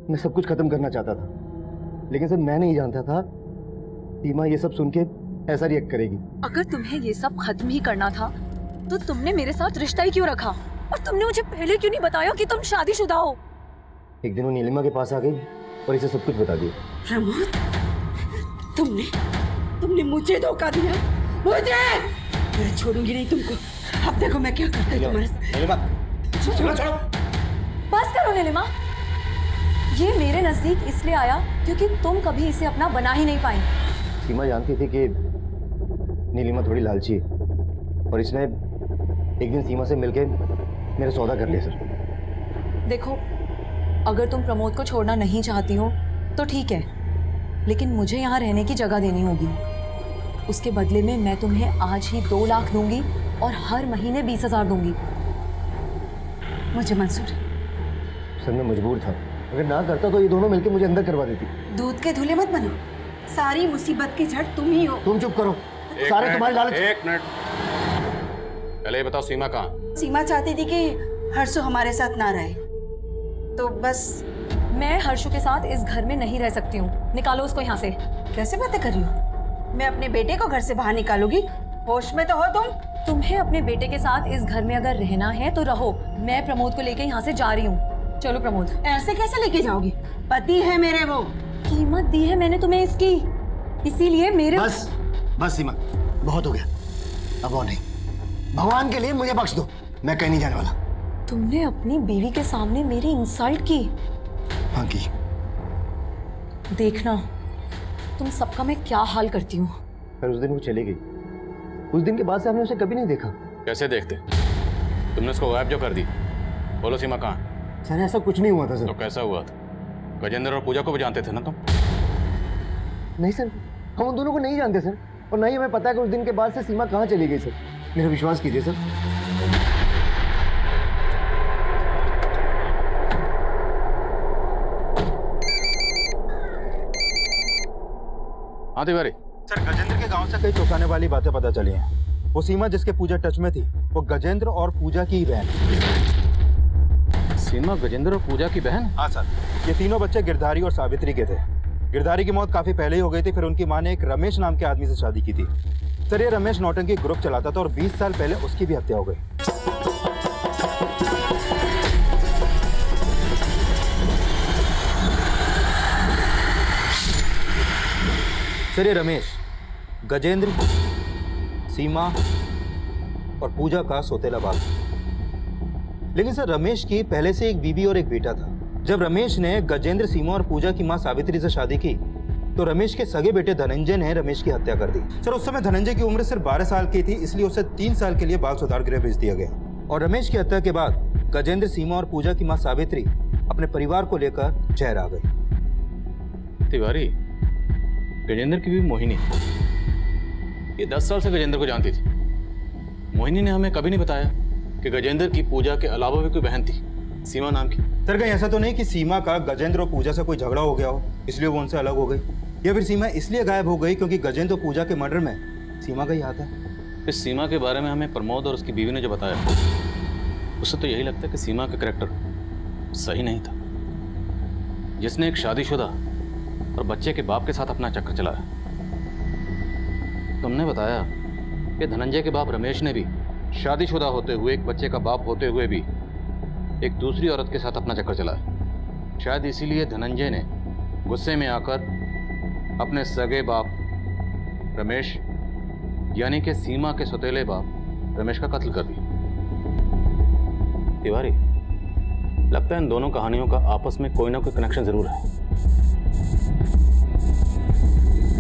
मैं सब कुछ खत्म करना चाहता था, लेकिन सर मैं नहीं जानता था सीमा ये सब सुन के ऐसा रिएक्ट करेगी। अगर तुम्हें ये सब खत्म ही करना था तो तुमने मेरे साथ रिश्ता ही क्यों रखा और तुमने मुझे पहले क्यों नहीं बताया कि तुम शादीशुदा हो? एक दिन वो नीलिमा के पास आ गई और इसे सब कुछ बता दिया। प्रमोद, तुमने मुझे धोखा दिया, मुझे। मैं छोड़ूंगी नहीं तुमको। अब देखो मैं क्या करता हूँ तुम्हारे साथ। बस करो नीलिमा, ये मेरे नजदीक इसलिए आया क्योंकि तुम कभी इसे अपना बना ही नहीं पाई। सीमा जानती थी कि नीलिमा थोड़ी लालची है और इसने एक दिन सीमा से मिलके मेरा सौदा कर लिया सर। देखो, अगर तुम प्रमोद को छोड़ना नहीं चाहती हो तो ठीक है, लेकिन मुझे यहाँ रहने की जगह देनी होगी। उसके बदले में मैं तुम्हें आज ही 2 लाख दूंगी और हर महीने 20,000 दूंगी। मुझे मंजूर है। सर मैं मजबूर था, अगर ना करता तो ये दोनों मिलके मुझे अंदर करवा देती। दूध के धुले मत बनो, सारी मुसीबत की जड़ तुम ही हो। तुम चुप करो, सारे तुम्हारे लालच। एक मिनट, पहले ये बताओ सीमा कहाँ? सीमा चाहती थी कि हर्षु हमारे साथ ना रहे, तो बस। मैं हर्षु के साथ इस घर में नहीं रह सकती हूँ, निकालो उसको यहाँ से। कैसे बातें कर रही हो? मैं अपने बेटे को घर से बाहर निकालूंगी होश में तो हो तुम? तुम्हें अपने बेटे के साथ इस घर में अगर रहना है तो रहो। मैं प्रमोद को लेके यहाँ से जा रही हूँ। चलो प्रमोद। ऐसे कैसे लेके जाओगी? पति है मेरे वो। कीमत दी है मैंने तुम्हें इसकी, इसीलिए मेरे। बस बस सीमा, बहुत हो गया, अब और नहीं। भगवान के लिए मुझे बख्श दो, मैं कहीं नहीं जाने वाला। तुमने अपनी बीवी के सामने मेरी इंसल्ट की। हाँ की। देखना तुम सबका मैं क्या हाल करती हूँ। फिर उस दिन वो चली गई, उस दिन के बाद से हमने उसे कभी नहीं देखा। कैसे देखते? तुमने उसको गायब जो कर दी। बोलो सीमा कहाँ? सर ऐसा कुछ नहीं हुआ था सर। तो कैसा हुआ था? गजेंद्र और पूजा को भी जानते थे ना तुम? नहीं सर, हम उन दोनों को नहीं जानते सर, और नहीं हमें पता है कि उस दिन के बाद से सीमा कहाँ चली गई सर। मेरा विश्वास कीजिए सर। हाँ तिवारी। सर गजेंद्र के गांव से कई चौंकाने वाली बातें पता चली हैं। वो सीमा जिसके पूजा टच में थी, वो गजेंद्र और पूजा की बहन। सीमा गजेंद्र और पूजा की बहन? हाँ सर, ये तीनों बच्चे गिरधारी और सावित्री के थे। गिरधारी की मौत काफी पहले ही हो गई थी, फिर उनकी माँ ने एक रमेश नाम के आदमी से शादी की थी। सर ये रमेश नौटंकी ग्रुप चलाता था और 20 साल पहले उसकी भी हत्या हो गई। सर ये रमेश गजेंद्र, सीमा और पूजा का सौतेला बाप। लेकिन सर रमेश की पहले से एक बीवी और एक बेटा था। जब रमेश ने गजेंद्र, सीमा और पूजा की मां सावित्री से शादी की तो रमेश के सगे बेटे धनंजय ने रमेश की हत्या कर दी। सर उस समय धनंजय की उम्र सिर्फ 12 साल की थी, इसलिए उसे 3 साल के लिए बाल सुधार गृह भेज दिया गया। और रमेश की हत्या के बाद गजेंद्र, सीमा और पूजा की मां सावित्री अपने परिवार को लेकर शहर आ गई। तिवारी, गजेंद्र की भी मोहिनी, ये 10 साल से गजेंद्र को जानती थी। मोहिनी ने हमें कभी नहीं बताया कि गजेंद्र की पूजा के अलावा भी कोई बहन थी, सीमा नाम की। सर कहीं ऐसा तो नहीं कि सीमा का गजेंद्र और पूजा से कोई झगड़ा हो गया हो, इसलिए वो उनसे अलग हो गई, या फिर सीमा इसलिए गायब हो गई क्योंकि गजेंद्र और पूजा के मर्डर में सीमा का ही हाथ है? इस सीमा के बारे में हमें प्रमोद और उसकी बीवी ने जो बताया, उससे तो यही लगता है कि सीमा का करैक्टर सही नहीं था। जिसने एक शादीशुदा और बच्चे के बाप के साथ अपना चक्कर चलाया। तुमने बताया कि धनंजय के बाप रमेश ने भी शादीशुदा होते हुए, एक बच्चे का बाप होते हुए भी एक दूसरी औरत के साथ अपना चक्कर चलाया। शायद इसीलिए धनंजय ने गुस्से में आकर अपने सगे बाप रमेश, यानी कि सीमा के सौतेले बाप रमेश का कत्ल कर दिया। तिवारी, लगता है इन दोनों कहानियों का आपस में कोई ना कोई कनेक्शन जरूर है।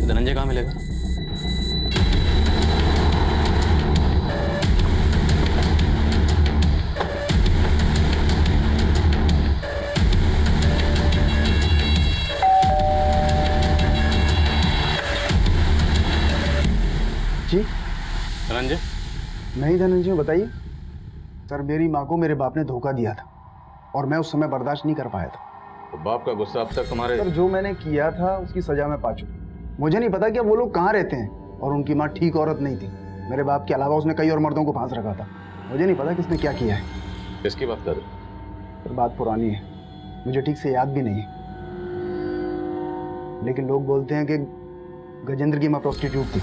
धनंजय कहाँ मिलेगा? जी धनंजय? नहीं धनंजय, बताइए। सर मेरी माँ को मेरे बाप ने धोखा दिया था और मैं उस समय बर्दाश्त नहीं कर पाया था। तो बाप का गुस्सा अब तक तुम्हारे? सर जो मैंने किया था उसकी सजा मैं पा चुका। मुझे नहीं पता कि अब वो लोग कहाँ रहते हैं, और उनकी माँ ठीक औरत नहीं थी। मेरे बाप के अलावा उसने कई और मर्दों को फांस रखा था। मुझे नहीं पता किसने क्या किया है। किसकी बात कर? सर बात पुरानी है, मुझे ठीक से याद भी नहीं है, लेकिन लोग बोलते हैं कि गजेंद्र की माँ प्रोस्टिट्यूट थी।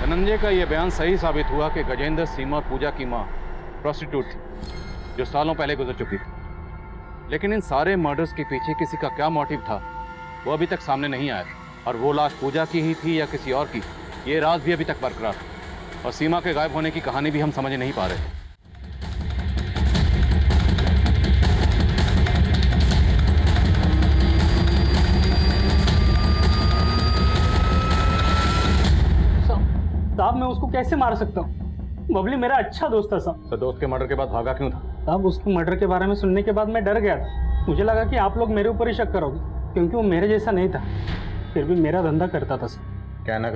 धनंजय का यह बयान सही साबित हुआ कि गजेंद्र, सीमा और पूजा की मां प्रोस्टिट्यूट थी, जो सालों पहले गुजर चुकी थी। लेकिन इन सारे मर्डर्स के पीछे किसी का क्या मोटिव था, वो अभी तक सामने नहीं आया। और वो लाश पूजा की ही थी या किसी और की, ये राज भी अभी तक बरकरार था। और सीमा के गायब होने की कहानी भी हम समझ नहीं पा रहे थे। साहब मैं उसको कैसे मार सकता हूँ? बबली मेरा अच्छा दोस्त था साहब। तो दोस्त के मर्डर के बाद भागा क्यों था? साहब उसके मर्डर के बारे में सुनने के बाद मैं डर गया था। मुझे लगा कि आप लोग मेरे ऊपर ही शक करोगे, क्योंकि वो मेरे जैसा नहीं था, फिर भी मेरा धंधा करता था सर। क्या ना?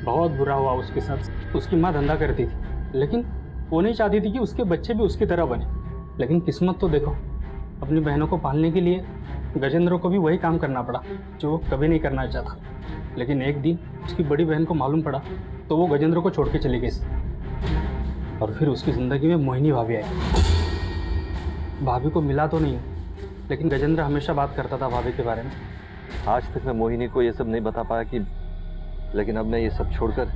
बहुत बुरा हुआ उसके साथ। उसकी माँ धंधा करती थी, लेकिन वो नहीं चाहती थी कि उसके बच्चे भी उसकी तरह बने। लेकिन किस्मत तो देखो, अपनी बहनों को पालने के लिए गजेंद्र को भी वही काम करना पड़ा जो वो कभी नहीं करना चाहता। लेकिन एक दिन उसकी बड़ी बहन को मालूम पड़ा तो वो गजेंद्र को छोड़ के चली गई। और फिर उसकी ज़िंदगी में मोहिनी भाभी आई। भाभी को मिला तो नहीं, लेकिन गजेंद्र हमेशा बात करता था भाभी के बारे में। आज तक मैं मोहिनी को ये सब नहीं बता पाया कि, लेकिन अब मैं ये सब छोड़कर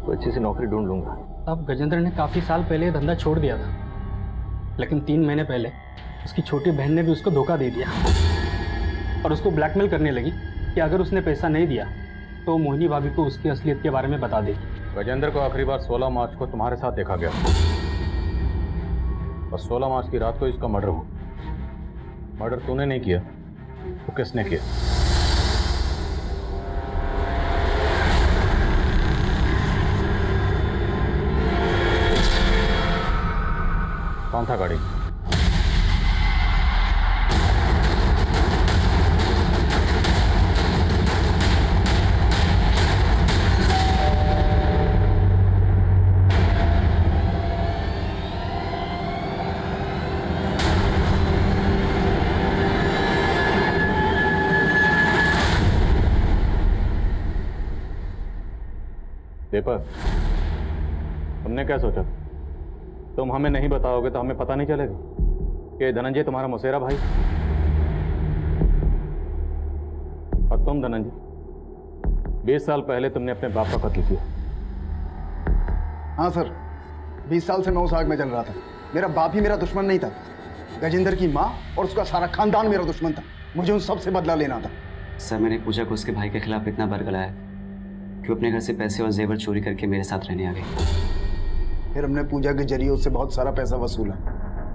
कोई अच्छी सी नौकरी ढूंढ लूंगा। अब गजेंद्र ने काफ़ी साल पहले ये धंधा छोड़ दिया था, लेकिन 3 महीने पहले उसकी छोटी बहन ने भी उसको धोखा दे दिया और उसको ब्लैकमेल करने लगी कि अगर उसने पैसा नहीं दिया तो मोहिनी भाभी को उसकी असलियत के बारे में बता देगी। गजेंद्र को आखिरी बार 16 मार्च को तुम्हारे साथ देखा गया और 16 मार्च की रात को इसका मर्डर हुआ। मर्डर तूने नहीं किया तो किसने किया? कौन था गाड़ी? दीपक, तुमने क्या सोचा? तुम हमें नहीं बताओगे तो हमें पता नहीं चलेगा कि धनंजय तुम्हारा मौसेरा भाई। और तुम धनंजय, 20 साल पहले तुमने अपने बाप का कत्ल किया। हाँ सर, 20 साल से 9 साग में चल रहा था। मेरा बाप ही मेरा दुश्मन नहीं था, गजेंद्र की माँ और उसका सारा खानदान मेरा दुश्मन था। मुझे उन सब से बदला लेना था। सर, मैंने पूजा को उसके भाई के खिलाफ इतना बरगलाया कि अपने घर से पैसे और जेवर चोरी करके मेरे साथ रहने आ गई। फिर हमने पूजा के जरिए उससे बहुत सारा पैसा वसूला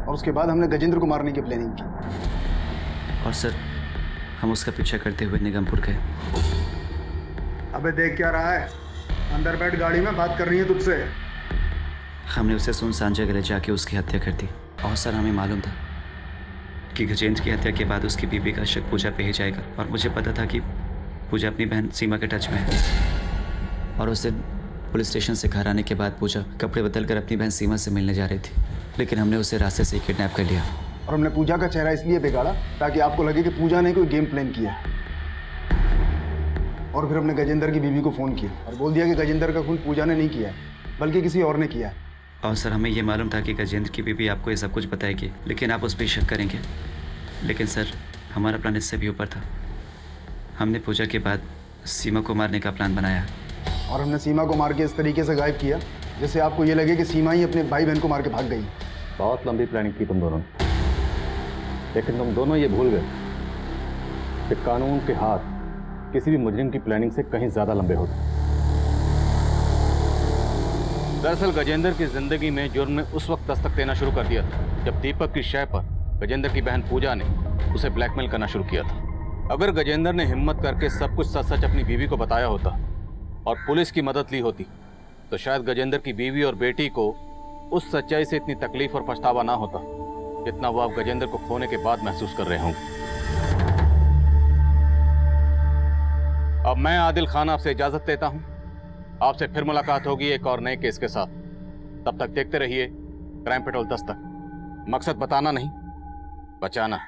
और उसके बाद हमने गजेंद्र को मारने की प्लानिंग की। और सर, हम उसका पीछा करते हुए निगमपुर गए। अबे देख क्या रहा है? अंदर बैठ, गाड़ी में बात करनी है तुझसे। हमने उसे सुनसान जगह ले जाके उसकी हत्या कर दी। और सर, हमें मालूम था कि गजेंद्र की हत्या के बाद उसकी बीवी का शक पूजा पे ही जाएगा। और मुझे पता था कि पूजा अपनी बहन सीमा के टच में है। और उस दिन पुलिस स्टेशन से घर आने के बाद पूजा कपड़े बदल कर अपनी बहन सीमा से मिलने जा रही थी, लेकिन हमने उसे रास्ते से किडनैप कर लिया। और हमने पूजा का चेहरा इसलिए बिगाड़ा ताकि आपको लगे कि पूजा ने कोई गेम प्लान किया। और फिर हमने गजेंद्र की बीवी को फ़ोन किया और बोल दिया कि गजेंद्र का खून पूजा ने नहीं किया है, बल्कि किसी और ने किया है। और सर, हमें ये मालूम था कि गजेंद्र की बीवी आपको ये सब कुछ बताएगी, लेकिन आप उस पर शक करेंगे। लेकिन सर, हमारा प्लान इससे भी ऊपर था। हमने पूजा के बाद सीमा को मारने का प्लान बनाया। और हमने सीमा को मार के इस तरीके से गायब किया जिससे आपको ये लगे कि सीमा ही अपने भाई बहन को मार के भाग गई। बहुत लंबी प्लानिंग की तुम दोनों ने, लेकिन तुम दोनों ये भूल गए कि कानून के हाथ किसी भी मुजरिम की प्लानिंग से कहीं ज्यादा लंबे होते। दरअसल गजेंद्र की जिंदगी में जुर्म ने उस वक्त दस्तक देना शुरू कर दिया था जब दीपक की शय पर गजेंद्र की बहन पूजा ने उसे ब्लैकमेल करना शुरू किया था। अगर गजेंद्र ने हिम्मत करके सब कुछ सच सच अपनी बीवी को बताया होता और पुलिस की मदद ली होती तो शायद गजेंद्र की बीवी और बेटी को उस सच्चाई से इतनी तकलीफ और पछतावा ना होता जितना वो आप गजेंद्र को खोने के बाद महसूस कर रहे होंगे। अब मैं आदिल खान आपसे इजाजत लेता हूं। आपसे फिर मुलाकात होगी एक और नए केस के साथ। तब तक देखते रहिए क्राइम पेट्रोल 10 तक। मकसद बताना नहीं, बचाना है।